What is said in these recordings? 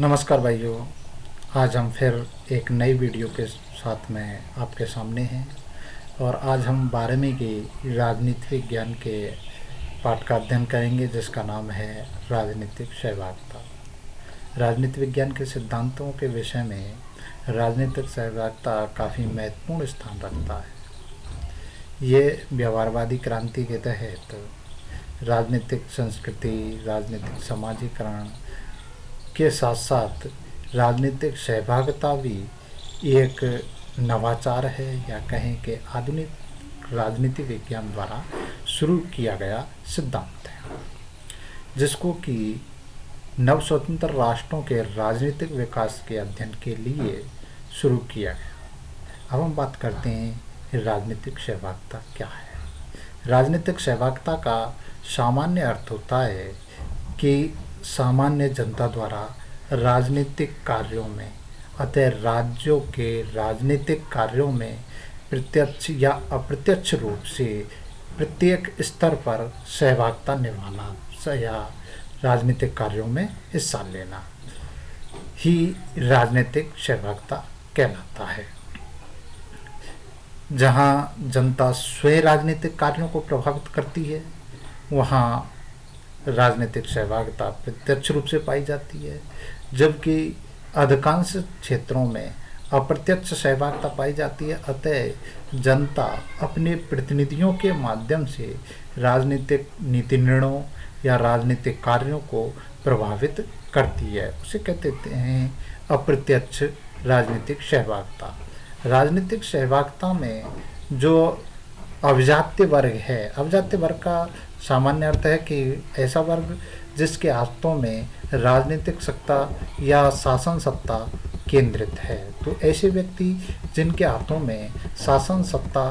नमस्कार भाइयों। आज हम फिर एक नई वीडियो के साथ में आपके सामने हैं और आज हम 12वीं की राजनीति विज्ञान के पाठ का अध्ययन करेंगे जिसका नाम है राजनीतिक सहभागिता। राजनीति विज्ञान के सिद्धांतों के विषय में राजनीतिक सहभागिता काफ़ी महत्वपूर्ण स्थान रखता है। ये व्यवहारवादी क्रांति के तहत राजनीतिक संस्कृति, राजनीतिक समाजीकरण के साथ साथ राजनीतिक सहभागिता भी एक नवाचार है या कहें कि आधुनिक राजनीति विज्ञान द्वारा शुरू किया गया सिद्धांत है, जिसको कि नव स्वतंत्र राष्ट्रों के राजनीतिक विकास के अध्ययन के लिए शुरू किया गया। अब हम बात करते हैं राजनीतिक सहभागिता क्या है। राजनीतिक सहभागिता का सामान्य अर्थ होता है कि सामान्य जनता द्वारा राजनीतिक कार्यों में अतः राज्यों के राजनीतिक कार्यों में प्रत्यक्ष या अप्रत्यक्ष रूप से प्रत्येक स्तर पर सहभागिता निभाना या राजनीतिक कार्यों में हिस्सा लेना ही राजनीतिक सहभागिता कहलाता है। जहाँ जनता स्वयं राजनीतिक कार्यों को प्रभावित करती है वहाँ राजनीतिक सहभागिता प्रत्यक्ष रूप से पाई जाती है, जबकि अधिकांश क्षेत्रों में अप्रत्यक्ष सहभागिता पाई जाती है। अतः जनता अपने प्रतिनिधियों के माध्यम से राजनीतिक नीति निर्णयों या राजनीतिक कार्यों को प्रभावित करती है। उसे कहते हैं अप्रत्यक्ष राजनीतिक सहभागिता। राजनीतिक सहभागिता में जो अभिजात्य वर्ग है, अभिजात्य वर्ग का सामान्य अर्थ है कि ऐसा वर्ग जिसके हाथों में राजनीतिक सत्ता या शासन सत्ता केंद्रित है। तो ऐसे व्यक्ति जिनके हाथों में शासन सत्ता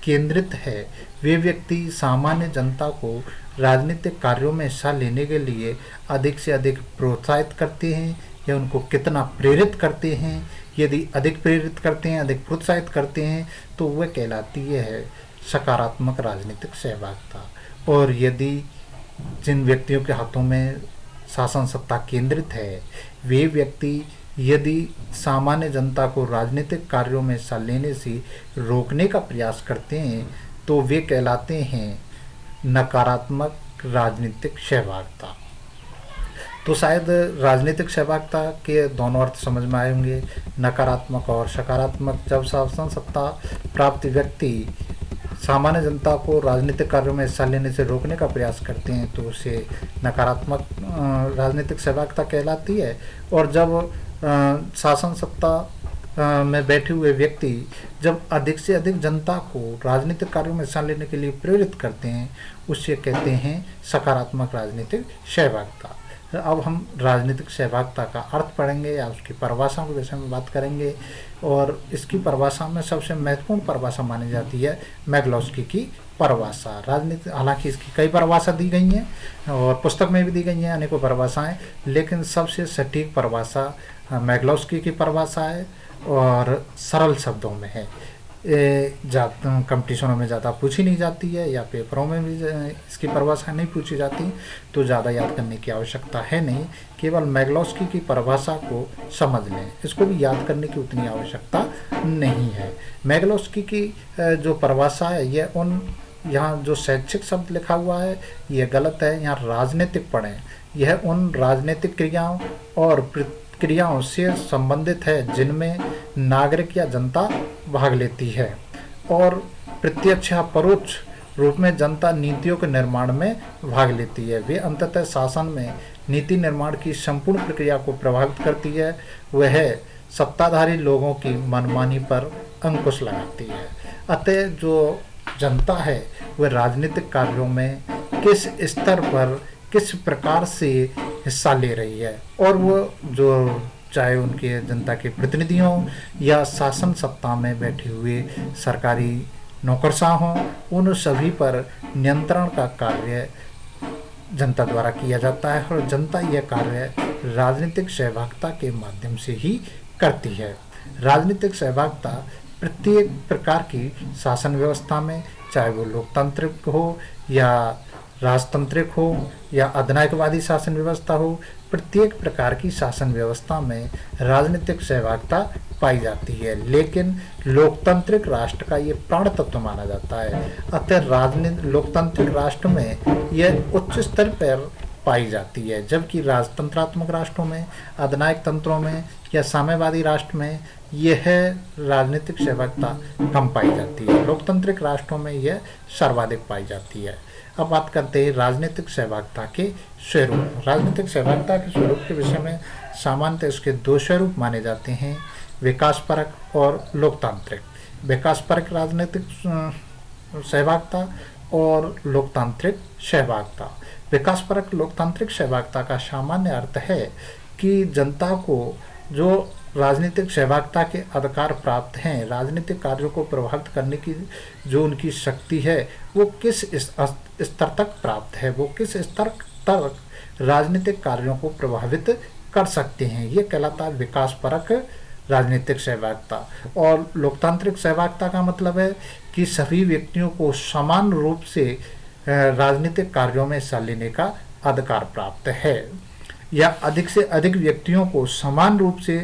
केंद्रित है वे व्यक्ति सामान्य जनता को राजनीतिक कार्यों में हिस्सा लेने के लिए अधिक से अधिक प्रोत्साहित करते हैं या उनको कितना प्रेरित करते हैं। यदि अधिक प्रेरित करते हैं, अधिक प्रोत्साहित करते हैं तो वह कहलाती है सकारात्मक राजनीतिक सहभागिता। और यदि जिन व्यक्तियों के हाथों में शासन सत्ता केंद्रित है वे व्यक्ति यदि सामान्य जनता को राजनीतिक कार्यों में हिस्सा लेने से रोकने का प्रयास करते हैं तो वे कहलाते हैं नकारात्मक राजनीतिक सहभागिता। तो शायद राजनीतिक सहभागिता के दोनों अर्थ समझ में आए होंगे, नकारात्मक और सकारात्मक। जब शासन सत्ता प्राप्त व्यक्ति सामान्य जनता को राजनीतिक कार्यों में हिस्सा लेने से रोकने का प्रयास करते हैं तो उसे नकारात्मक राजनीतिक सहभागिता कहलाती है। और जब शासन सत्ता में बैठे हुए व्यक्ति जब अधिक से अधिक जनता को राजनीतिक कार्यों में हिस्सा लेने के लिए प्रेरित करते हैं उसे कहते हैं सकारात्मक राजनीतिक सहभागिता। अब हम राजनीतिक सहभागिता का अर्थ पढ़ेंगे या उसकी परिभाषा के विषय में बात करेंगे। और इसकी परिभाषा में सबसे महत्वपूर्ण परिभाषा मानी जाती है मैग्लोस्की की परिभाषा। राजनीति, हालांकि इसकी कई परिभाषा दी गई हैं और पुस्तक में भी दी गई हैं अनेकों परिभाषाएं, लेकिन सबसे सटीक परिभाषा मैग्लोस्की की परिभाषा है और सरल शब्दों में है। कंपटीशनों में ज़्यादा पूछी नहीं जाती है या पेपरों में भी इसकी परिभाषा नहीं पूछी जाती, तो ज़्यादा याद करने की आवश्यकता है नहीं। केवल मैग्लोस्की की परिभाषा को समझ लें, इसको भी याद करने की उतनी आवश्यकता नहीं है। मैग्लोस्की की जो परिभाषा है यह यहाँ जो शैक्षिक शब्द लिखा हुआ है यह गलत है, यहाँ राजनीतिक पढ़ें। यह उन राजनीतिक क्रियाओं और क्रियाओं से संबंधित है जिनमें नागरिक या जनता भाग लेती है और प्रत्यक्ष या परोक्ष रूप में जनता नीतियों के निर्माण में भाग लेती है। वे अंततः शासन में नीति निर्माण की संपूर्ण प्रक्रिया को प्रभावित करती है। वह सत्ताधारी लोगों की मनमानी पर अंकुश लगाती है। अतः जो जनता है वह राजनीतिक कार्यों में किस स्तर पर किस प्रकार से हिस्सा ले रही है और वो जो चाहे उनके जनता के प्रतिनिधियों या शासन सत्ता में बैठे हुए सरकारी नौकरशाह हों, उन सभी पर नियंत्रण का कार्य जनता द्वारा किया जाता है और जनता यह कार्य राजनीतिक सहभागिता के माध्यम से ही करती है। राजनीतिक सहभागिता प्रत्येक प्रकार की शासन व्यवस्था में, चाहे वो लोकतांत्रिक हो या राजतांत्रिक हो या अधिनायकवादी शासन व्यवस्था हो, प्रत्येक प्रकार की शासन व्यवस्था में राजनीतिक सहभागिता पाई जाती है, लेकिन लोकतांत्रिक राष्ट्र का ये प्राण तत्व माना जाता है। अतः राजनीति लोकतांत्रिक राष्ट्र में यह उच्च स्तर पर पाई जाती है, जबकि राजतंत्रात्मक राष्ट्रों में, अधिनायक तंत्रों में या साम्यवादी राष्ट्र में यह राजनीतिक सहभागिता कम पाई जाती है। लोकतांत्रिक राष्ट्रों में यह सर्वाधिक पाई जाती है। अब बात करते हैं राजनीतिक सहभागिता के स्वरूप। राजनीतिक सहभागिता के स्वरूप के विषय में सामान्यतः इसके दो स्वरूप माने जाते हैं, विकासपरक और लोकतांत्रिक। विकासपरक राजनीतिक सहभागिता और लोकतांत्रिक सहभागिता। विकासपरक लोकतांत्रिक सहभागिता का सामान्य अर्थ है कि जनता को जो राजनीतिक सहभागिता के अधिकार प्राप्त हैं, राजनीतिक कार्यों को प्रभावित करने की जो उनकी शक्ति है वो किस स्तर तक प्राप्त है, वो किस स्तर तक राजनीतिक कार्यों को प्रभावित कर सकते हैं, ये कहलाता है विकासपरक राजनीतिक सहभागिता। और लोकतांत्रिक सहभागिता का मतलब है कि सभी व्यक्तियों को समान रूप से राजनीतिक कार्यों में हिस्सा लेने का अधिकार प्राप्त है, या अधिक से अधिक व्यक्तियों को समान रूप से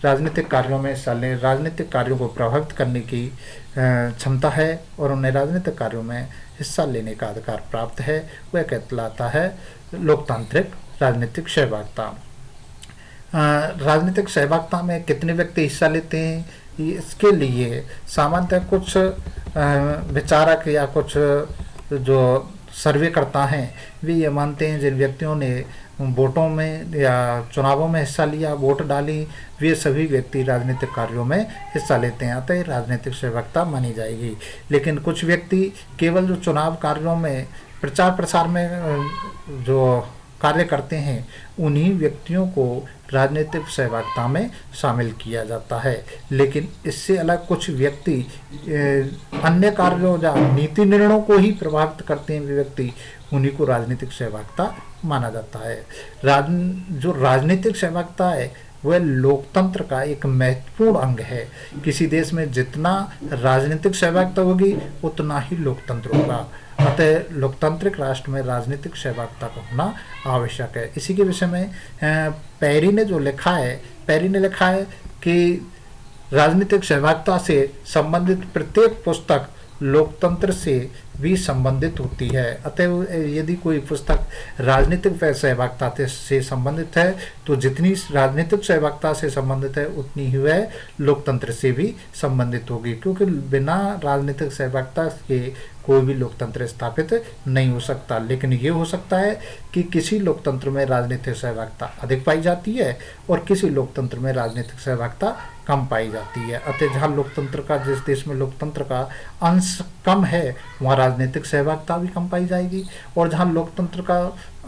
राजनीतिक कार्यों में हिस्सा लेने, राजनीतिक कार्यों को प्रभावित करने की क्षमता है और उन्हें राजनीतिक कार्यों में हिस्सा लेने का अधिकार प्राप्त है, वह कहलाता है लोकतांत्रिक राजनीतिक सहभागिता। राजनीतिक सहभागिता में कितने व्यक्ति हिस्सा लेते हैं, इसके लिए सामान्यतः कुछ विचारक या कुछ जो सर्वे करता हैं वे ये मानते हैं जिन व्यक्तियों ने वोटों में या चुनावों में हिस्सा लिया, वोट डाली, वे सभी व्यक्ति राजनीतिक कार्यों में हिस्सा लेते हैं, अतः राजनीतिक सहभागिता मानी जाएगी। लेकिन कुछ व्यक्ति केवल जो चुनाव कार्यों में प्रचार प्रसार में जो कार्य करते हैं उन्हीं व्यक्तियों को राजनीतिक सहभागिता में शामिल किया जाता है। लेकिन इससे अलग कुछ व्यक्ति अन्य कार्यों या नीति निर्णयों को ही प्रभावित करते हैं, वे व्यक्ति उन्हीं को राजनीतिक सहभागिता माना जाता है। जो राजनीतिक सहभागिता है वह लोकतंत्र का एक महत्वपूर्ण अंग है। किसी देश में जितना राजनीतिक सहभागिता होगी उतना ही लोकतंत्र होगा, अतः लोकतांत्रिक राष्ट्र में राजनीतिक सहभागिता का होना आवश्यक है। इसी के विषय में पेरी ने जो लिखा है, पेरी ने लिखा है कि राजनीतिक सहभागिता से संबंधित प्रत्येक पुस्तक लोकतंत्र से भी संबंधित होती है, अतः यदि कोई पुस्तक राजनीतिक सहभागिता से संबंधित है तो जितनी राजनीतिक सहभागिता से संबंधित है उतनी ही वह लोकतंत्र से भी संबंधित होगी, क्योंकि बिना राजनीतिक सहभागिता के कोई भी लोकतंत्र स्थापित नहीं हो सकता। लेकिन ये हो सकता है कि किसी लोकतंत्र में राजनीतिक सहभागिता अधिक पाई जाती है और किसी लोकतंत्र में राजनीतिक सहभागिता कम पाई जाती है। अतः जहाँ लोकतंत्र का, जिस देश में लोकतंत्र का अंश कम है वहाँ राजनीतिक सहभागिता भी कम पाई जाएगी, और जहाँ लोकतंत्र का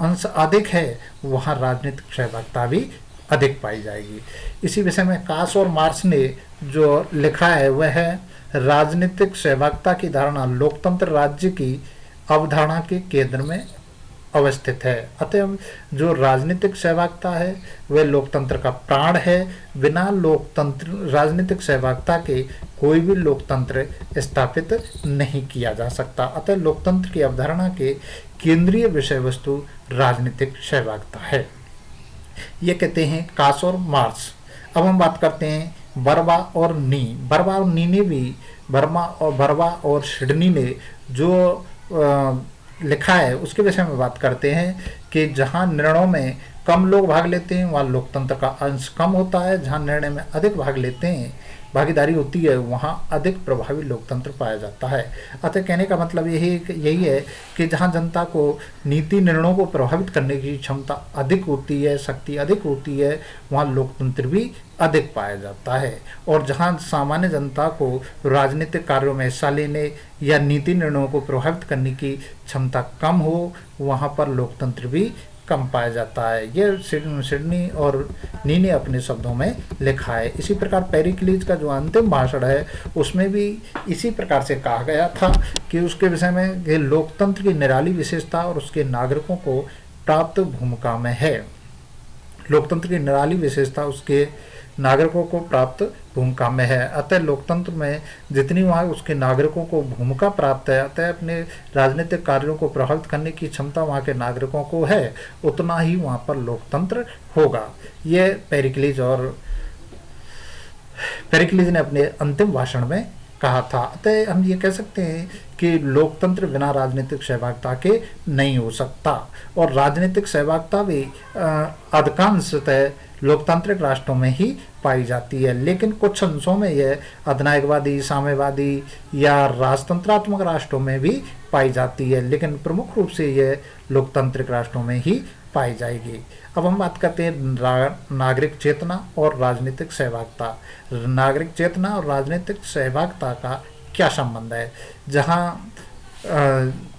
अंश अधिक है वहाँ राजनीतिक सहभागिता भी अधिक पाई जाएगी। इसी विषय में कास और मार्क्स ने जो लिखा है वह है राजनीतिक सहभागिता की धारणा लोकतंत्र राज्य की अवधारणा के केंद्र में अवस्थित है। अतः जो राजनीतिक सहभागिता है वह लोकतंत्र का प्राण है। बिना लोकतंत्र राजनीतिक सहभागिता के कोई भी लोकतंत्र स्थापित नहीं किया जा सकता। अतः लोकतंत्र की अवधारणा के केंद्रीय विषय वस्तु राजनीतिक सहभागिता है, ये कहते हैं कास और मार्क्स। अब हम बात करते हैं बर्बा और नी। बर्बा और नी ने भी, बर्बा और सिडनी ने जो लिखा है उसके विषय में बात करते हैं कि जहां निर्णयों में कम लोग भाग लेते हैं वहां लोकतंत्र का अंश कम होता है, जहां निर्णय में अधिक भाग लेते हैं, भागीदारी होती है, वहां अधिक प्रभावी लोकतंत्र पाया जाता है। अतः कहने का मतलब यही है कि जहां जनता को नीति निर्णयों को प्रभावित करने की क्षमता अधिक होती है, शक्ति अधिक होती है, वहां लोकतंत्र भी अधिक पाया जाता है। और जहां सामान्य जनता को राजनीतिक कार्यों में हिस्सा लेने या नीति निर्णयों को प्रभावित करने की क्षमता कम हो वहां पर लोकतंत्र भी कम पाया जाता है। ये सिडनी और नी ने अपने शब्दों में लिखा है। इसी प्रकार पेरिक्लीज का जो अंतिम भाषण है उसमें भी इसी प्रकार से कहा गया था कि उसके विषय में कि लोकतंत्र की निराली विशेषता और उसके नागरिकों को प्राप्त भूमिका में है। लोकतंत्र की निराली विशेषता उसके नागरिकों को प्राप्त भूमिका में है। अतः लोकतंत्र में जितनी वहाँ उसके नागरिकों को भूमिका प्राप्त है, अतः अपने राजनीतिक कार्यों को प्रभावित करने की क्षमता वहाँ के नागरिकों को है, उतना ही वहाँ पर लोकतंत्र होगा। ये पेरिक्लीज ने अपने अंतिम भाषण में कहा था। अतः हम ये कह सकते हैं कि लोकतंत्र बिना राजनीतिक सहभागिता के नहीं हो सकता, और राजनीतिक सहभागिता भी अधिकांशतः लोकतांत्रिक राष्ट्रों में ही पाई जाती है, लेकिन कुछ अंशों में यह अधिनायकवादी, साम्यवादी या राजतंत्रात्मक राष्ट्रों में भी पाई जाती है, लेकिन प्रमुख रूप से यह लोकतांत्रिक राष्ट्रों में ही पाई जाएगी। अब हम बात करते हैं नागरिक चेतना और राजनीतिक सहभागिता। नागरिक चेतना और राजनीतिक सहभागिता का क्या संबंध है? जहाँ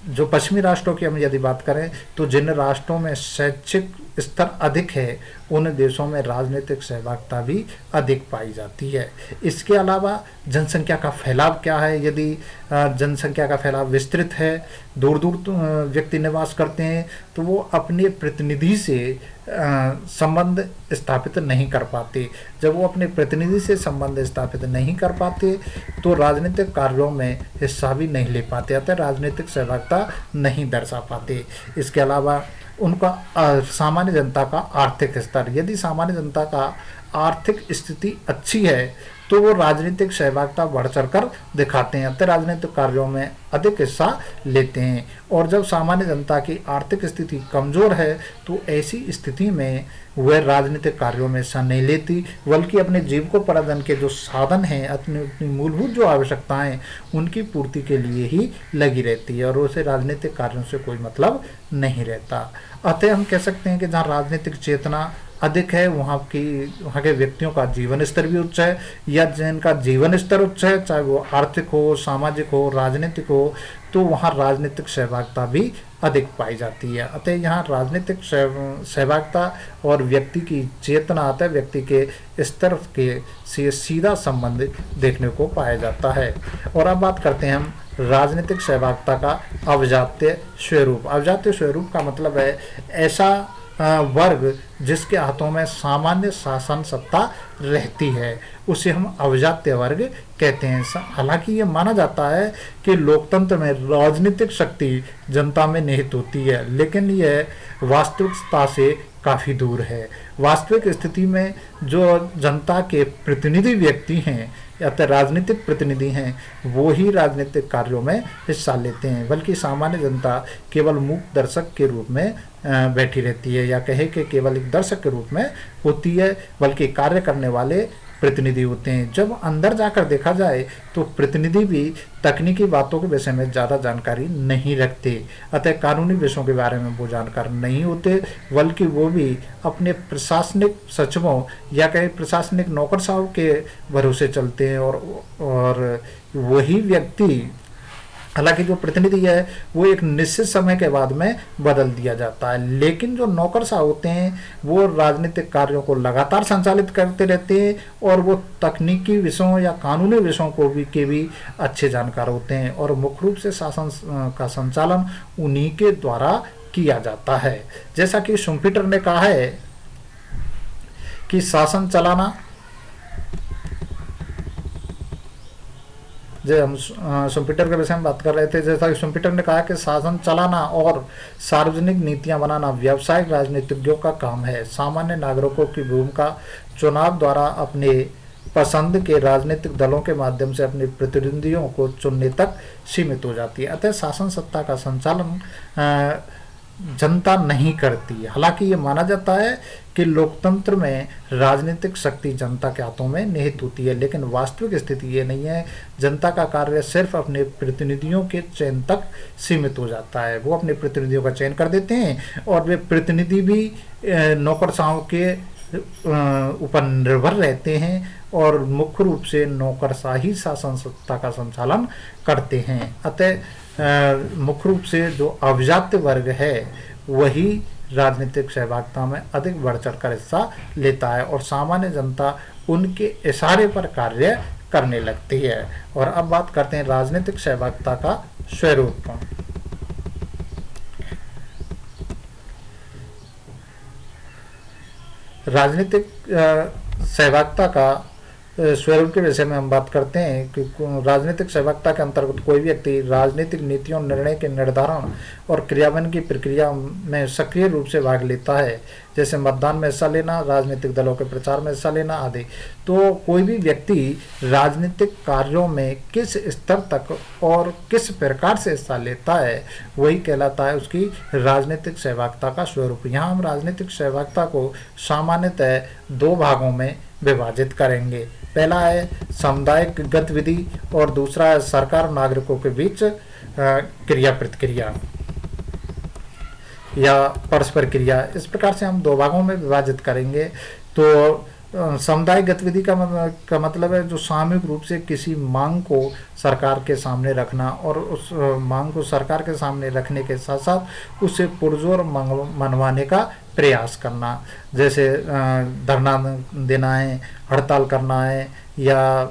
जो पश्चिमी राष्ट्रों की हम यदि बात करें तो जिन राष्ट्रों में शैक्षिक स्तर अधिक है उन देशों में राजनीतिक सहभागिता भी अधिक पाई जाती है। इसके अलावा जनसंख्या का फैलाव क्या है? यदि जनसंख्या का फैलाव विस्तृत है, दूर दूर व्यक्ति निवास करते हैं, तो वो अपने प्रतिनिधि से संबंध स्थापित नहीं कर पाते। जब वो अपने प्रतिनिधि से संबंध स्थापित नहीं कर पाते तो राजनीतिक कार्यों में हिस्सा भी नहीं ले पाते, अतः राजनीतिक सहभागिता नहीं दर्शा पाते। इसके अलावा उनका सामान्य जनता का आर्थिक स्तर, यदि सामान्य जनता का आर्थिक स्थिति अच्छी है तो वो राजनीतिक सहभागिता बढ़ चढ़ कर दिखाते हैं, अतः राजनीतिक कार्यों में अधिक हिस्सा लेते हैं। और जब सामान्य जनता की आर्थिक स्थिति कमज़ोर है तो ऐसी स्थिति में वह राजनीतिक कार्यों में हिस्सा नहीं लेती, बल्कि अपने जीविकोपार्जन के जो साधन हैं, अपनी मूलभूत जो आवश्यकताएं, उनकी पूर्ति के लिए ही लगी रहती है और उसे राजनीतिक कार्यों से कोई मतलब नहीं रहता। अतः हम कह सकते हैं कि जहाँ राजनीतिक चेतना अधिक है वहाँ के व्यक्तियों का जीवन स्तर भी उच्च है, या जिनका जीवन स्तर उच्च है, चाहे वो आर्थिक हो, सामाजिक हो, राजनीतिक हो, तो वहाँ राजनीतिक सहभागिता भी अधिक पाई जाती है। अतः यहाँ राजनीतिक सहभागिता और व्यक्ति की चेतना, अतः व्यक्ति के स्तर के से सीधा संबंध देखने को पाया जाता है। और अब बात करते हैं हम राजनीतिक सहभागिता का अवजातीय स्वरूप। अवजातीय स्वरूप का मतलब है ऐसा वर्ग जिसके हाथों में सामान्य शासन सत्ता रहती है, उसे हम अवजातीय वर्ग कहते हैं। हालांकि ये माना जाता है कि लोकतंत्र में राजनीतिक शक्ति जनता में निहित होती है, लेकिन यह वास्तविकता से काफ़ी दूर है। वास्तविक स्थिति में जो जनता के प्रतिनिधि व्यक्ति हैं या तो राजनीतिक प्रतिनिधि हैं, वो ही राजनीतिक कार्यों में हिस्सा लेते हैं, बल्कि सामान्य जनता केवल मूक दर्शक के रूप में बैठी रहती है, या कहे कि केवल एक दर्शक के रूप में होती है, बल्कि कार्य करने वाले प्रतिनिधि होते हैं। जब अंदर जाकर देखा जाए तो प्रतिनिधि भी तकनीकी बातों के विषय में ज़्यादा जानकारी नहीं रखते, अतः कानूनी विषयों के बारे में वो जानकार नहीं होते, बल्कि वो भी अपने प्रशासनिक सचिवों या कहीं प्रशासनिक नौकरशाहों के भरोसे चलते हैं, और वही व्यक्ति, हालांकि जो प्रतिनिधि है वो एक निश्चित समय के बाद में बदल दिया जाता है, लेकिन जो नौकरशाह होते हैं वो राजनीतिक कार्यों को लगातार संचालित करते रहते हैं, और वो तकनीकी विषयों या कानूनी विषयों को भी अच्छे जानकार होते हैं, और मुख्य रूप से शासन का संचालन उन्हीं के द्वारा किया जाता है। जैसा कि शुम्पीटर ने कहा है कि शासन चलाना, जब हम शुम्पीटर के विषय में बात कर रहे थे, जैसा कि शुम्पीटर ने कहा कि शासन चलाना और सार्वजनिक नीतियां बनाना व्यावसायिक राजनीतिज्ञों का काम है। सामान्य नागरिकों की भूमिका चुनाव द्वारा अपने पसंद के राजनीतिक दलों के माध्यम से अपने प्रतिनिधियों को चुनने तक सीमित हो जाती है। अतः शासन सत्ता का संचालन जनता नहीं करती। हालांकि ये माना जाता है कि लोकतंत्र में राजनीतिक शक्ति जनता के हाथों में निहित होती है, लेकिन वास्तविक स्थिति ये नहीं है। जनता का कार्य सिर्फ अपने प्रतिनिधियों के चयन तक सीमित हो जाता है। वो अपने प्रतिनिधियों का चयन कर देते हैं, और वे प्रतिनिधि भी नौकरशाहों के ऊपर निर्भर रहते हैं, और मुख्य रूप से नौकरशाही शासन सत्ता का संचालन करते हैं। अतः मुख्य रूप से जो अवजात वर्ग है वही राजनीतिक सहभागिता में अधिक बढ़ चढ़कर हिस्सा लेता है, और सामान्य जनता उनके इशारे पर कार्य करने लगती है। और अब बात करते हैं राजनीतिक सहभागिता का स्वरूप। राजनीतिक सहभागिता का स्वरूप के विषय में हम बात करते हैं कि राजनीतिक सहभागिता के अंतर्गत कोई व्यक्ति राजनीतिक नीतियों, निर्णय के निर्धारण और क्रियान्वयन की प्रक्रिया में सक्रिय रूप से भाग लेता है, जैसे मतदान में हिस्सा लेना, राजनीतिक दलों के प्रचार में हिस्सा लेना आदि। तो कोई भी व्यक्ति राजनीतिक कार्यों में किस स्तर तक और किस प्रकार से हिस्सा लेता है, वही कहलाता है उसकी राजनीतिक सहभागिता का स्वरूप। यहाँ हम राजनीतिक सहभागिता को सामान्यतः दो भागों में विभाजित करेंगे। पहला है सामुदायिक गतिविधि और दूसरा है सरकार नागरिकों के बीच क्रिया प्रतिक्रिया या परस्पर क्रिया। इस प्रकार से हम दो भागों में विभाजित करेंगे। तो सामुदायिक गतिविधि का मतलब है जो सामूहिक रूप से किसी मांग को सरकार के सामने रखना और उस मांग को सरकार के सामने रखने के साथ साथ उसे पुरजोर मनवाने का प्रयास करना, जैसे धरना देना है, हड़ताल करना है, या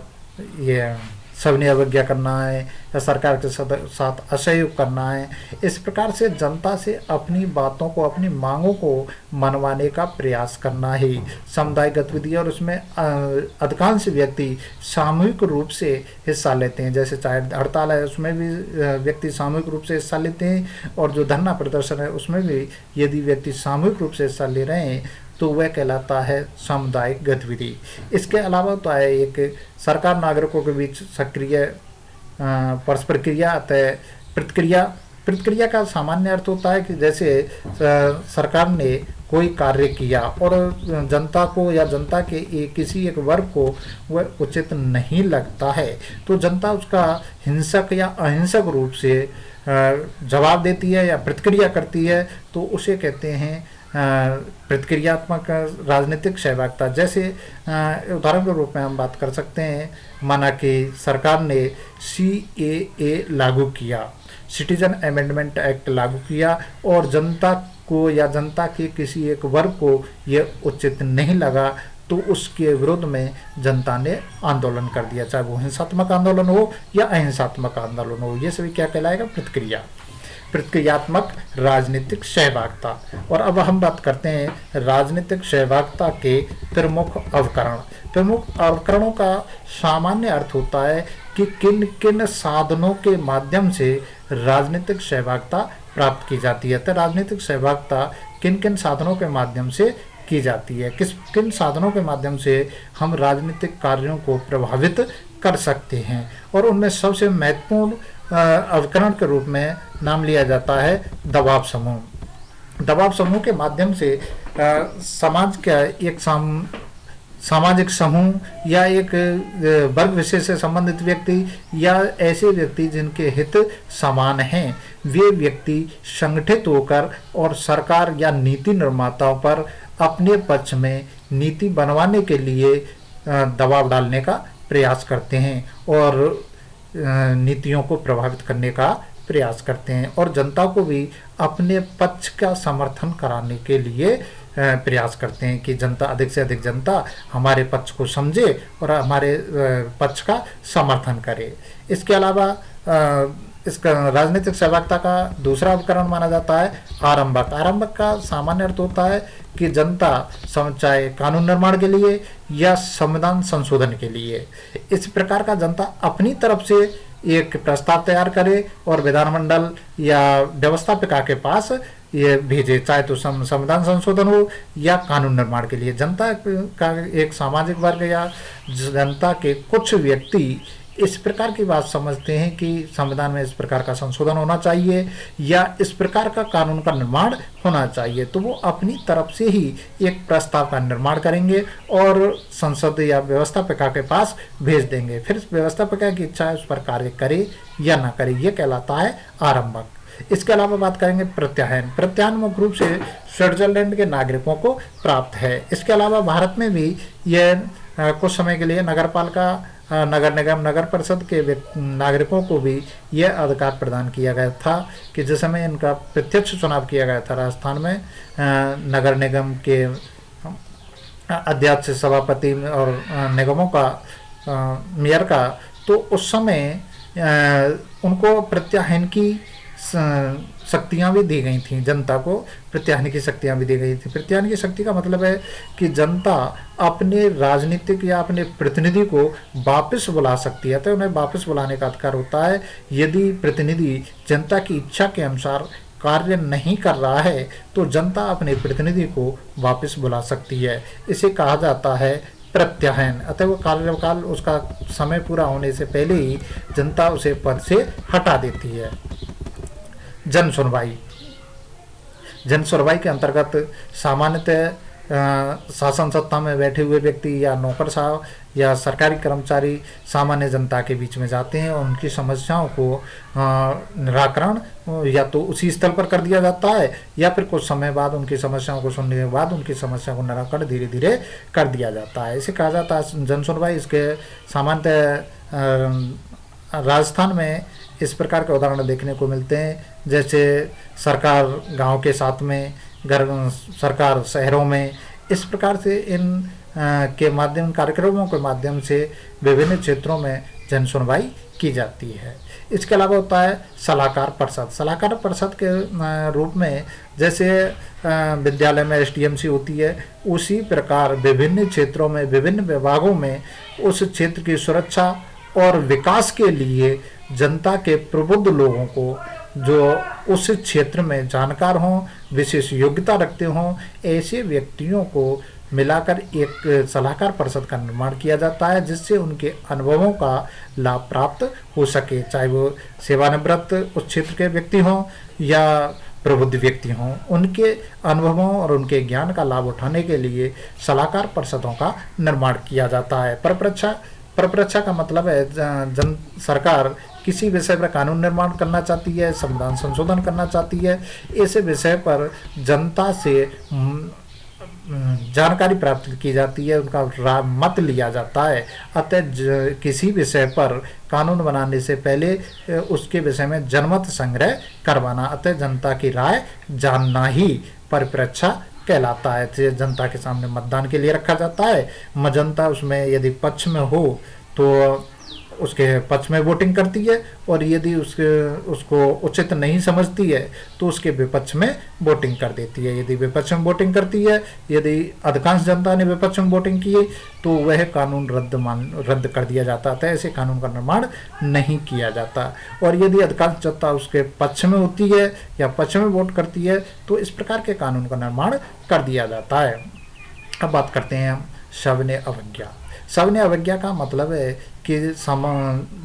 ये सविनय अवज्ञा करना है, या सरकार के साथ असहयोग करना है। इस प्रकार से जनता से अपनी बातों को, अपनी मांगों को मनवाने का प्रयास करना ही सामुदायिक गतिविधि है। और उसमें अधिकांश व्यक्ति सामूहिक रूप से हिस्सा लेते हैं, जैसे चाहे हड़ताल है उसमें भी व्यक्ति सामूहिक रूप से हिस्सा लेते हैं, और जो धरना प्रदर्शन है उसमें भी यदि व्यक्ति सामूहिक रूप से हिस्सा ले रहे हैं तो वह कहलाता है सामुदायिक गतिविधि। इसके अलावा तो है एक सरकार नागरिकों के बीच सक्रिय परस्पर क्रिया अतः प्रतिक्रिया। प्रतिक्रिया का सामान्य अर्थ होता है कि जैसे सरकार ने कोई कार्य किया और जनता को या जनता के किसी एक वर्ग को वह उचित नहीं लगता है, तो जनता उसका हिंसक या अहिंसक रूप से जवाब देती है या प्रतिक्रिया करती है, तो उसे कहते हैं प्रतिक्रियात्मक राजनीतिक सहभागिता। जैसे उदाहरण के रूप में हम बात कर सकते हैं, माना कि सरकार ने CAA लागू किया, सिटीजन अमेंडमेंट एक्ट लागू किया, और जनता को या जनता के किसी एक वर्ग को यह उचित नहीं लगा, तो उसके विरोध में जनता ने आंदोलन कर दिया, चाहे वो हिंसात्मक आंदोलन हो या अहिंसात्मक आंदोलन हो। ये सभी क्या कहलाएगा? प्रतिक्रिया, प्रतिक्रियात्मक राजनीतिक सहभागिता। और अब हम बात करते हैं राजनीतिक सहभागिता के प्रमुख अवकरण। प्रमुख अवकरणों का सामान्य अर्थ होता है कि किन किन साधनों के माध्यम से राजनीतिक सहभागिता प्राप्त की जाती है। तो राजनीतिक सहभागिता किन किन साधनों के माध्यम से की जाती है, किन साधनों के माध्यम से हम राजनीतिक कार्यों को प्रभावित कर सकते हैं। और उनमें सबसे महत्वपूर्ण अवकरण के रूप में नाम लिया जाता है दबाव समूह। दबाव समूह के माध्यम से समाज का एक सामाजिक समूह या एक वर्ग विशेष से संबंधित व्यक्ति या ऐसे व्यक्ति जिनके हित समान हैं, वे व्यक्ति संगठित होकर और सरकार या नीति निर्माताओं पर अपने पक्ष में नीति बनवाने के लिए दबाव डालने का प्रयास करते हैं और नीतियों को प्रभावित करने का प्रयास करते हैं, और जनता को भी अपने पक्ष का समर्थन कराने के लिए प्रयास करते हैं कि जनता, अधिक से अधिक जनता हमारे पक्ष को समझे और हमारे पक्ष का समर्थन करे। इसके अलावा इसका राजनीतिक सहभागिता का दूसरा उपकरण माना जाता है आरंभक। आरंभक का सामान्य अर्थ होता है कि जनता चाहे कानून निर्माण के लिए या संविधान संशोधन के लिए, इस प्रकार का जनता अपनी तरफ से एक प्रस्ताव तैयार करे और विधानमंडल या व्यवस्थापिका के पास ये भेजे, चाहे तो संविधान संशोधन हो या कानून निर्माण के लिए। जनता का एक सामाजिक वर्ग या जनता के कुछ व्यक्ति इस प्रकार की बात समझते हैं कि संविधान में इस प्रकार का संशोधन होना चाहिए या इस प्रकार का कानून का निर्माण होना चाहिए, तो वो अपनी तरफ से ही एक प्रस्ताव का निर्माण करेंगे और संसद या व्यवस्थापिका के पास भेज देंगे। फिर व्यवस्थापिका की इच्छा है उस पर कार्य करे या ना करे, ये कहलाता है आरंभक। इसके अलावा बात करेंगे प्रत्यायन। प्रत्यायन मुख्य रूप से स्विट्जरलैंड के नागरिकों को प्राप्त है। इसके अलावा भारत में भी यह कुछ समय के लिए नगरपालिका, नगर निगम, नगर परिषद के नागरिकों को भी यह अधिकार प्रदान किया गया था कि जिस समय इनका प्रत्यक्ष चुनाव किया गया था राजस्थान में नगर निगम के अध्यक्ष, सभापति और निगमों का, मेयर का, तो उस समय उनको प्रत्यायन की शक्तियां भी दी गई थी, जनता को प्रत्याहन की शक्तियां भी दी गई थी। प्रत्याहन की शक्ति का मतलब है कि जनता अपने राजनीतिक या अपने प्रतिनिधि को वापस बुला सकती है, तो उन्हें वापस बुलाने का अधिकार होता है। यदि प्रतिनिधि जनता की इच्छा के अनुसार कार्य नहीं कर रहा है तो जनता अपने प्रतिनिधि को वापस बुला सकती है, इसे कहा जाता है प्रत्याहन। अतः वो कार्यकाल उसका समय पूरा होने से पहले ही जनता उसे पद से हटा देती है। जन सुनवाई। जन सुनवाई के अंतर्गत सामान्यतः शासन सत्ता में बैठे हुए व्यक्ति या नौकर साहब या सरकारी कर्मचारी सामान्य जनता के बीच में जाते हैं और उनकी समस्याओं को निराकरण या तो उसी स्थल पर कर दिया जाता है या फिर कुछ समय बाद उनकी समस्याओं को सुनने के बाद उनकी समस्या को निराकरण धीरे धीरे कर दिया जाता है। इसे कहा जाता है जन सुनवाई। इसके सामान्यतः राजस्थान में इस प्रकार के उदाहरण देखने को मिलते हैं, जैसे सरकार गांव के साथ में, सरकार शहरों में। इस प्रकार से इन के माध्यम कार्यक्रमों के माध्यम से विभिन्न क्षेत्रों में जन सुनवाई की जाती है। इसके अलावा होता है सलाहकार परिषद। सलाहकार परिषद के रूप में जैसे विद्यालय में एसडीएमसी होती है, उसी प्रकार विभिन्न क्षेत्रों में विभिन्न विभागों में उस क्षेत्र की सुरक्षा और विकास के लिए जनता के प्रबुद्ध लोगों को, जो उस क्षेत्र में जानकार हों, विशेष योग्यता रखते हों, ऐसे व्यक्तियों को मिलाकर एक सलाहकार परिषद का निर्माण किया जाता है, जिससे उनके अनुभवों का लाभ प्राप्त हो सके, चाहे वो सेवानिवृत्त उस क्षेत्र के व्यक्ति हों या प्रबुद्ध व्यक्ति हों। उनके अनुभवों और उनके ज्ञान का लाभ उठाने के लिए सलाहकार परिषदों का निर्माण किया जाता है। परपरीक्षा का मतलब है जन सरकार किसी विषय पर कानून निर्माण करना चाहती है, संविधान संशोधन करना चाहती है, ऐसे विषय पर जनता से जानकारी प्राप्त की जाती है, उनका मत लिया जाता है। अतः किसी विषय पर कानून बनाने से पहले उसके विषय में जनमत संग्रह करवाना, अतः जनता की राय जानना ही परिप्रेक्षा कहलाता है। जनता के सामने मतदान के लिए रखा जाता है। जनता उसमें यदि पक्ष में हो तो उसके पक्ष में वोटिंग करती है, और यदि उसको उचित नहीं समझती है तो उसके विपक्ष में वोटिंग कर देती है। यदि विपक्ष में वोटिंग करती है, यदि अधिकांश जनता ने विपक्ष में वोटिंग की तो वह कानून रद्द कर दिया जाता था। ऐसे कानून का निर्माण नहीं किया जाता। और यदि अधिकांश जनता उसके पक्ष में होती है या पक्ष में वोट करती है तो इस प्रकार के कानून का निर्माण कर दिया जाता है। अब बात करते हैं हम सविनय अवज्ञा। सविनय अवज्ञा का मतलब है कि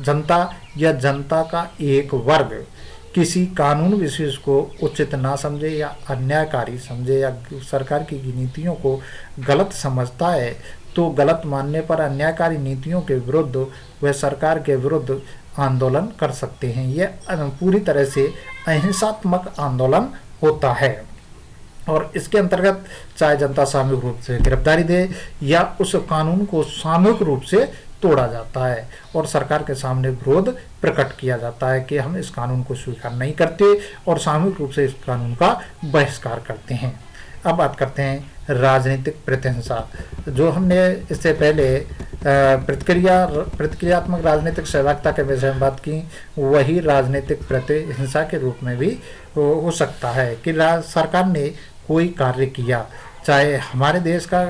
जनता या जनता का एक वर्ग किसी कानून विशेष को उचित ना समझे या अन्यायकारी समझे या सरकार की नीतियों को गलत समझता है, तो गलत मानने पर अन्यायकारी नीतियों के विरुद्ध वह सरकार के विरुद्ध आंदोलन कर सकते हैं। यह पूरी तरह से अहिंसात्मक आंदोलन होता है और इसके अंतर्गत चाहे जनता सामूहिक रूप से गिरफ्तारी दे या उस कानून को सामूहिक रूप से तोड़ा जाता है और सरकार के सामने विरोध प्रकट किया जाता है कि हम इस कानून को स्वीकार नहीं करते और सामूहिक रूप से इस कानून का बहिष्कार करते हैं। अब बात करते हैं राजनीतिक प्रतिहिंसा। जो हमने इससे पहले प्रतिक्रियात्मक राजनीतिक सहभागिता के विषय में बात की, वही राजनीतिक प्रतिहिंसा के रूप में भी हो सकता है कि सरकार ने कोई कार्य किया, चाहे हमारे देश का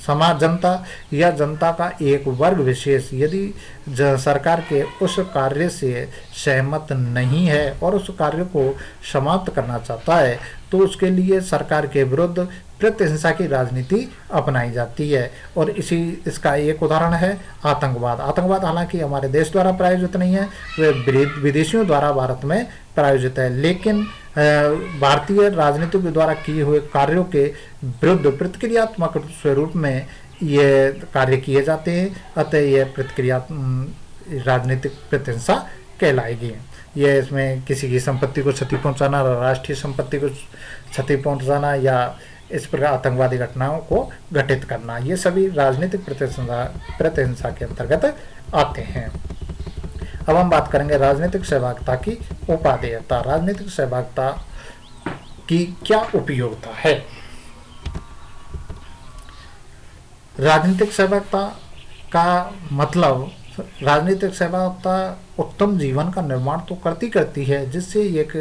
समाज जनता या जनता का एक वर्ग विशेष यदि सरकार के उस कार्य से सहमत नहीं है और उस कार्य को समाप्त करना चाहता है तो उसके लिए सरकार के विरुद्ध प्रतिहिंसा की राजनीति अपनाई जाती है। और इसका एक उदाहरण है आतंकवाद। आतंकवाद हालांकि हमारे देश द्वारा प्रायोजित नहीं है, वह विदेशियों द्वारा भारत में प्रायोजित है, लेकिन भारतीय राजनीतिक द्वारा किए हुए कार्यों के विरुद्ध प्रतिक्रियात्मक स्वरूप में ये कार्य किए जाते हैं। अतः यह राजनीतिक प्रतिहिंसा कहलाएगी। यह इसमें किसी की संपत्ति को क्षति पहुंचाना, राष्ट्रीय संपत्ति को क्षति पहुंचाना या इस प्रकार आतंकवादी घटनाओं को घटित करना, ये सभी राजनीतिक प्रतिहिंसा के अंतर्गत आते हैं। अब हम बात करेंगे राजनीतिक सहभागिता की उपादेयता। राजनीतिक सहभागिता की क्या उपयोगिता है? राजनीतिक सहभागिता का मतलब राजनीतिक सहभागिता उत्तम जीवन का निर्माण तो करती है, जिससे एक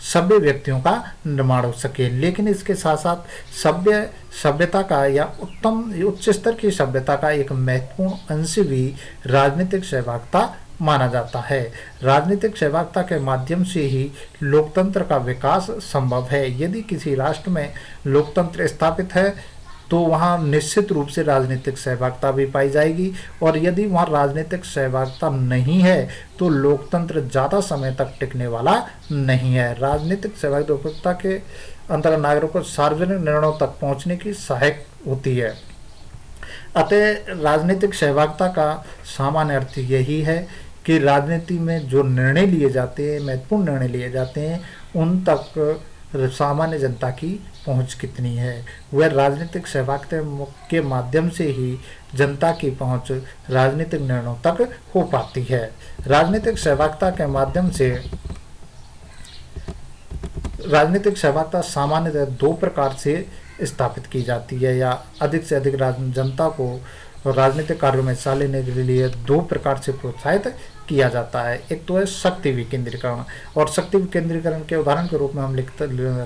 सभ्य व्यक्तियों का निर्माण हो सके, लेकिन इसके साथ साथ सभ्यता का या उत्तम उच्च स्तर की सभ्यता का एक महत्वपूर्ण अंश भी राजनीतिक सहभागिता माना जाता है। राजनीतिक सहभागिता के माध्यम से ही लोकतंत्र का विकास संभव है। यदि किसी राष्ट्र में लोकतंत्र स्थापित है तो वहाँ निश्चित रूप से राजनीतिक सहभागिता भी पाई जाएगी, और यदि वहाँ राजनीतिक सहभागिता नहीं है तो लोकतंत्र ज़्यादा समय तक टिकने वाला नहीं है। राजनीतिक सहभागिता के अंतर्गत नागरिकों को सार्वजनिक निर्णयों तक पहुँचने की सहायक होती है। अतः राजनीतिक सहभागिता का सामान्य अर्थ यही है कि राजनीति में जो निर्णय लिए जाते हैं, महत्वपूर्ण निर्णय लिए जाते हैं, उन तक सामान्य जनता की पहुंच कितनी है। वह राजनीतिक सहभागिता के माध्यम से ही जनता की पहुंच राजनीतिक निर्णयों तक हो पाती है। राजनीतिक सहभागिता के माध्यम से राजनीतिक सहभागिता सामान्यतः दो प्रकार से स्थापित की जाती है, या अधिक से अधिक जनता को राजनीतिक कार्यों में हिस्सा लेने के लिए दो प्रकार से प्रोत्साहित किया जाता है। एक तो है शक्ति विकेंद्रीकरण, और शक्ति विकेंद्रीकरण के उदाहरण के रूप में हम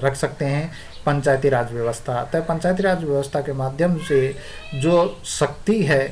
रख सकते हैं पंचायती राज व्यवस्था। अतः पंचायती राज व्यवस्था के माध्यम से जो शक्ति है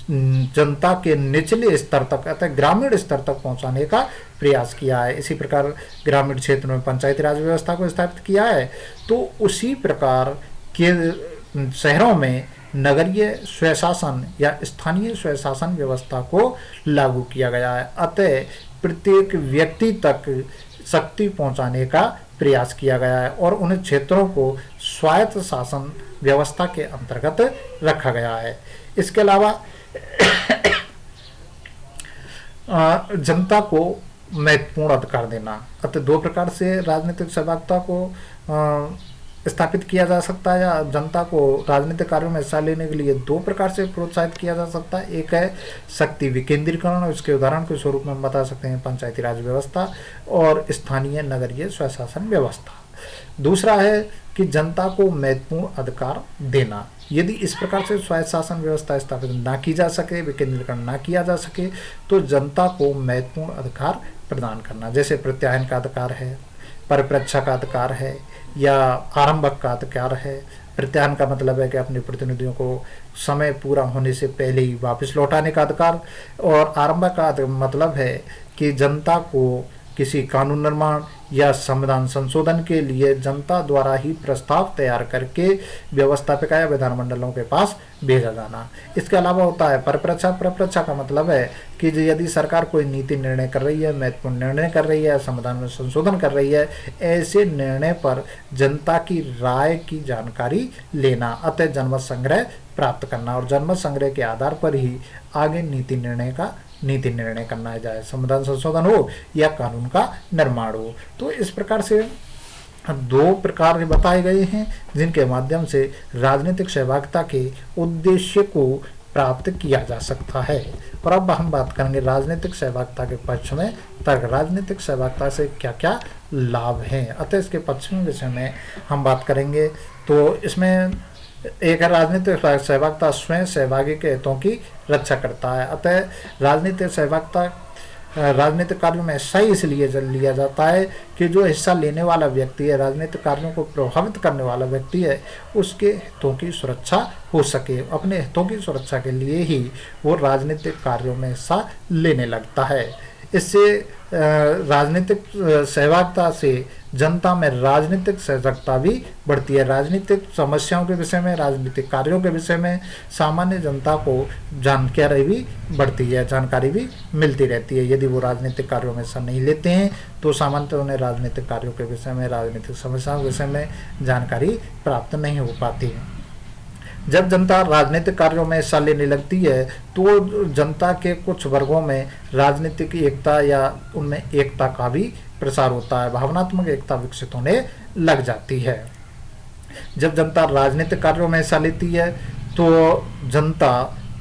जनता के निचले स्तर तक, अतः ग्रामीण स्तर तक पहुंचाने का प्रयास किया है। इसी प्रकार ग्रामीण क्षेत्र में पंचायती राज व्यवस्था को स्थापित किया है, तो उसी प्रकार के शहरों में नगरीय स्वशासन या स्थानीय स्वशासन व्यवस्था को लागू किया गया है। अतः प्रत्येक व्यक्ति तक शक्ति पहुंचाने का प्रयास किया गया है और उन क्षेत्रों को स्वायत्त शासन व्यवस्था के अंतर्गत रखा गया है। इसके अलावा जनता को महत्वपूर्ण अधिकार देना, अतः दो प्रकार से राजनीतिक सहभागिता को स्थापित किया जा सकता है, या जनता को राजनीतिक कार्यों में हिस्सा लेने के लिए दो प्रकार से प्रोत्साहित किया जा सकता है। एक है शक्ति विकेंद्रीकरण, और इसके उदाहरण के स्वरूप में हम बता सकते हैं पंचायती राज व्यवस्था और स्थानीय नगरीय स्वशासन व्यवस्था। दूसरा है कि जनता को महत्वपूर्ण अधिकार देना। यदि इस प्रकार से स्वायत्त शासन व्यवस्था स्थापित ना की जा सके, विकेंद्रीकरण ना किया जा सके, तो जनता को महत्वपूर्ण अधिकार प्रदान करना, जैसे प्रत्यायन का अधिकार है, परिप्रेक्ष्य का अधिकार है, या आरंभक का अधिकार है। प्रत्यायन का मतलब है कि अपने प्रतिनिधियों को समय पूरा होने से पहले ही वापस लौटाने का अधिकार, और आरंभक का मतलब है कि जनता को किसी कानून निर्माण या संविधान संशोधन के लिए जनता द्वारा ही प्रस्ताव तैयार करके व्यवस्थापिका या विधानमंडलों के पास भेजा जाना। इसके अलावा होता है परिप्रेक्ष्य। परिप्रेक्ष्य का मतलब है कि यदि सरकार कोई नीति निर्णय कर रही है, महत्वपूर्ण निर्णय कर रही है, संविधान में संशोधन कर रही है, ऐसे निर्णय पर जनता की राय की जानकारी लेना, अतः जनमत संग्रह प्राप्त करना, और जनमत संग्रह के आधार पर ही आगे नीति निर्णय करना है, चाहे संविधान संशोधन हो या कानून का निर्माण हो। तो इस प्रकार से दो प्रकार बताए गए हैं जिनके माध्यम से राजनीतिक सहभागिता के उद्देश्य को प्राप्त किया जा सकता है। और अब हम बात करेंगे राजनीतिक सहभागिता के पक्ष में, तर्क राजनीतिक सहभागिता से क्या क्या लाभ हैं। अतः इसके पक्ष में विषय में हम बात करेंगे तो इसमें एक है राजनीतिक सहभागिता स्वयं सहभागी के हितों की रक्षा करता है। अतः राजनीतिक सहभागिता राजनीतिक कार्यों में हिस्सा इसलिए लिया जाता है कि जो हिस्सा लेने वाला व्यक्ति है, राजनीतिक कार्यों को प्रभावित करने वाला व्यक्ति है, उसके हितों की सुरक्षा हो सके। अपने हितों की सुरक्षा के लिए ही वो राजनीतिक कार्यों में हिस्सा लेने लगता है। इससे राजनीतिक सहभागिता से जनता में राजनीतिक सजगता भी बढ़ती है। राजनीतिक समस्याओं के विषय में, राजनीतिक कार्यों के विषय में सामान्य जनता को जानकारी भी बढ़ती है, जानकारी भी मिलती रहती है। यदि वो राजनीतिक कार्यों में हिस्सा नहीं लेते हैं तो सामान्यतः उन्हें राजनीतिक कार्यों के विषय में, राजनीतिक समस्याओं के विषय में जानकारी प्राप्त नहीं हो पाती है। जब जनता राजनीतिक कार्यों में हिस्सा लेने लगती है तो जनता के कुछ वर्गों में राजनीतिक एकता या उनमें एकता का भी प्रसार होता है, भावनात्मक एकता विकसित होने लग जाती है। जब जनता राजनीतिक कार्यों में हिस्सा लेती है तो जनता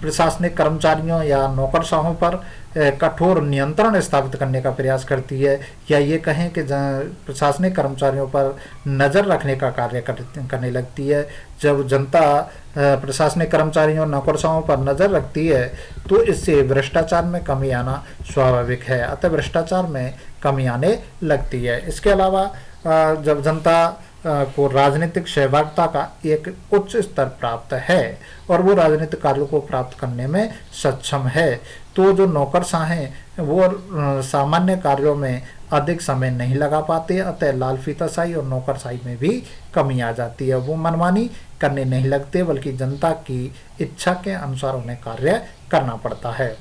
प्रशासनिक कर्मचारियों या नौकरशाहों पर कठोर नियंत्रण स्थापित करने का प्रयास करती है, या ये कहें कि प्रशासनिक कर्मचारियों पर नज़र रखने का कार्य करने लगती है। जब जनता प्रशासनिक कर्मचारियों नौकरशाहों पर नज़र रखती है तो इससे भ्रष्टाचार में कमी आना स्वाभाविक है, अतः भ्रष्टाचार में कमी आने लगती है। इसके अलावा जब जनता को राजनीतिक सहभागिता का एक उच्च स्तर प्राप्त है और वो राजनीतिक कार्यों को प्राप्त करने में सक्षम है, तो जो नौकरशाह हैं वो सामान्य कार्यों में अधिक समय नहीं लगा पाते, अतः लालफीताशाही और नौकरशाही में भी कमी आ जाती है। वो मनमानी करने नहीं लगते बल्कि जनता की इच्छा के अनुसार उन्हें कार्य करना पड़ता है।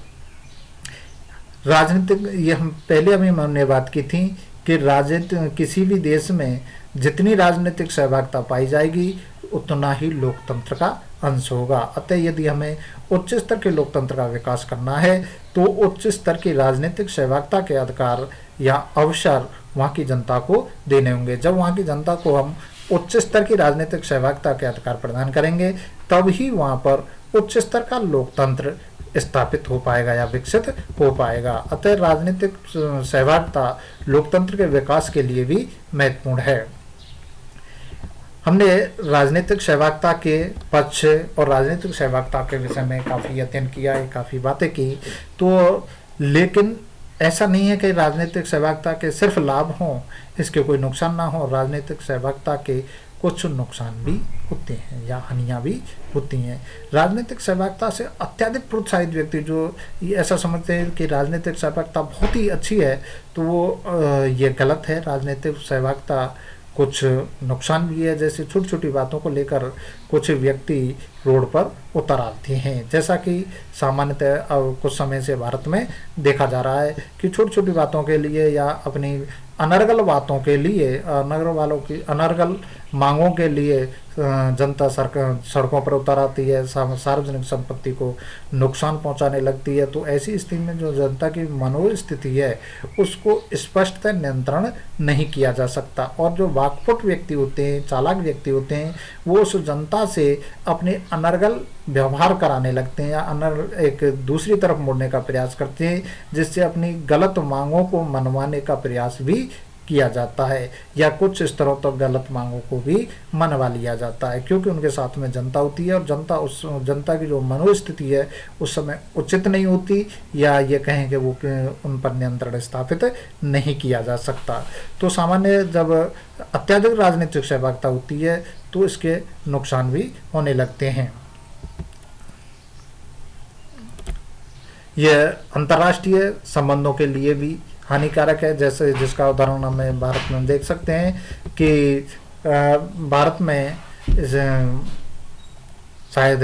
राजनीतिक, ये हम पहले अभी हमने बात की थी कि राजनीति किसी भी देश में जितनी राजनीतिक सहभागिता पाई जाएगी उतना ही लोकतंत्र का अंश होगा। अतः यदि हमें उच्च स्तर के लोकतंत्र का विकास करना है तो उच्च स्तर की राजनीतिक सहभागिता के अधिकार या अवसर वहाँ की जनता को देने होंगे। जब वहाँ की जनता को हम उच्च स्तर की राजनीतिक सहभागिता के अधिकार प्रदान करेंगे तब ही वहाँ पर उच्च स्तर का लोकतंत्र स्थापित हो पाएगा या विकसित हो पाएगा। अतः राजनीतिक सहभागिता लोकतंत्र के विकास के लिए भी महत्वपूर्ण है। हमने राजनीतिक सहभागिता के पक्ष और राजनीतिक सहभागिता के विषय में काफ़ी अध्ययन किया है, काफ़ी बातें की, तो लेकिन ऐसा नहीं है कि राजनीतिक सहभागिता के सिर्फ लाभ हों, इसके कोई नुकसान ना हो। राजनीतिक सहभागिता के कुछ नुकसान भी होते हैं या हानियाँ भी होती हैं। राजनीतिक सहभागिता से अत्यधिक प्रोत्साहित व्यक्ति जो ऐसा समझते हैं कि राजनीतिक सहभागिता बहुत ही अच्छी है, तो वो ये गलत है। राजनीतिक सहभागिता कुछ नुकसान भी है, जैसे छोटी छोटी बातों को लेकर कुछ व्यक्ति रोड पर उतर आते हैं, जैसा कि सामान्यतः कुछ समय से भारत में देखा जा रहा है कि छोटी छोटी बातों के लिए या अपनी अनर्गल बातों के लिए, अनर्गल मांगों के लिए जनता सड़कों पर उतर आती है, सार्वजनिक संपत्ति को नुकसान पहुंचाने लगती है। तो ऐसी स्थिति में जो जनता की मनोस्थिति है उसको स्पष्टतः नियंत्रण नहीं किया जा सकता, और जो वाकपटु व्यक्ति होते हैं, चालाक व्यक्ति होते हैं, वो उस जनता से अपने अनर्गल व्यवहार कराने लगते हैं या एक दूसरी तरफ मुड़ने का प्रयास करते हैं, जिससे अपनी गलत मांगों को मनवाने का प्रयास भी किया जाता है या कुछ स्तरों तक गलत मांगों को भी मनवा लिया जाता है, क्योंकि उनके साथ में जनता होती है और जनता की जो मनोस्थिति है उस समय उचित नहीं होती, या ये कहें कि वो उन पर नियंत्रण स्थापित नहीं किया जा सकता। तो सामान्य जब अत्यधिक राजनीतिक सहभागिता होती है तो इसके नुकसान भी होने लगते हैं। यह अंतर्राष्ट्रीय संबंधों के लिए भी हानिकारक है, जैसे जिसका उदाहरण हमें भारत में देख सकते हैं कि भारत में शायद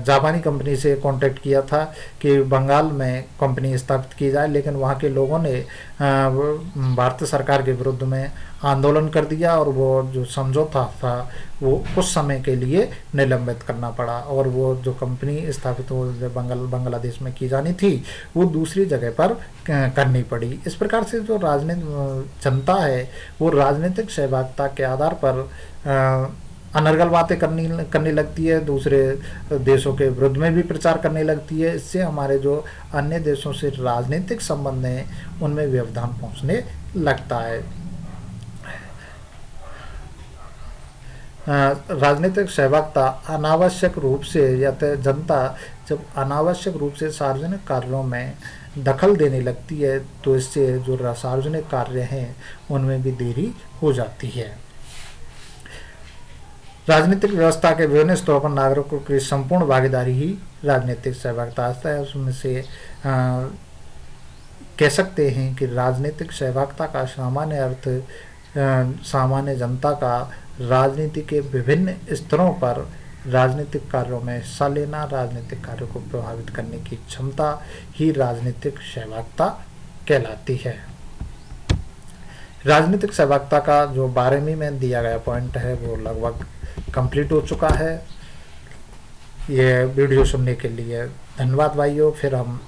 जापानी कंपनी से कांटेक्ट किया था कि बंगाल में कंपनी स्थापित की जाए, लेकिन वहाँ के लोगों ने भारत सरकार के विरुद्ध में आंदोलन कर दिया और वो जो समझौता था वो कुछ समय के लिए निलंबित करना पड़ा, और वो जो कंपनी स्थापित हो बांग्लादेश में की जानी थी वो दूसरी जगह पर करनी पड़ी। इस प्रकार से जो जनता है वो राजनीतिक सहभागिता के आधार पर अनर्गल बातें करने लगती है, दूसरे देशों के विरुद्ध में भी प्रचार करने लगती है। इससे हमारे जो अन्य देशों से राजनीतिक संबंध हैं उनमें व्यवधान पहुंचने लगता है। राजनीतिक सहभागिता अनावश्यक रूप से या तो जनता जब अनावश्यक रूप से सार्वजनिक कार्यों में दखल देने लगती है तो इससे जो सार्वजनिक कार्य हैं उनमें भी देरी हो जाती है। राजनीतिक व्यवस्था के विभिन्न स्तरों पर नागरिकों की संपूर्ण भागीदारी ही राजनीतिक सहभागिता आता है। उसमें से कह सकते हैं कि राजनीतिक सहभागिता का सामान्य अर्थ सामान्य जनता का राजनीति के विभिन्न स्तरों पर राजनीतिक कार्यों में हिस्सा लेना, राजनीतिक कार्यों को प्रभावित करने की क्षमता ही राजनीतिक सहभागिता कहलाती है। राजनीतिक सहभागिता का जो 12वीं में दिया गया पॉइंट है वो लगभग कंप्लीट हो चुका है। ये वीडियो सुनने के लिए धन्यवाद भाइयों। फिर हम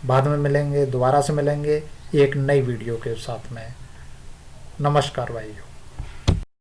बाद में मिलेंगे, दोबारा से मिलेंगे एक नई वीडियो के साथ में। नमस्कार भाइयों।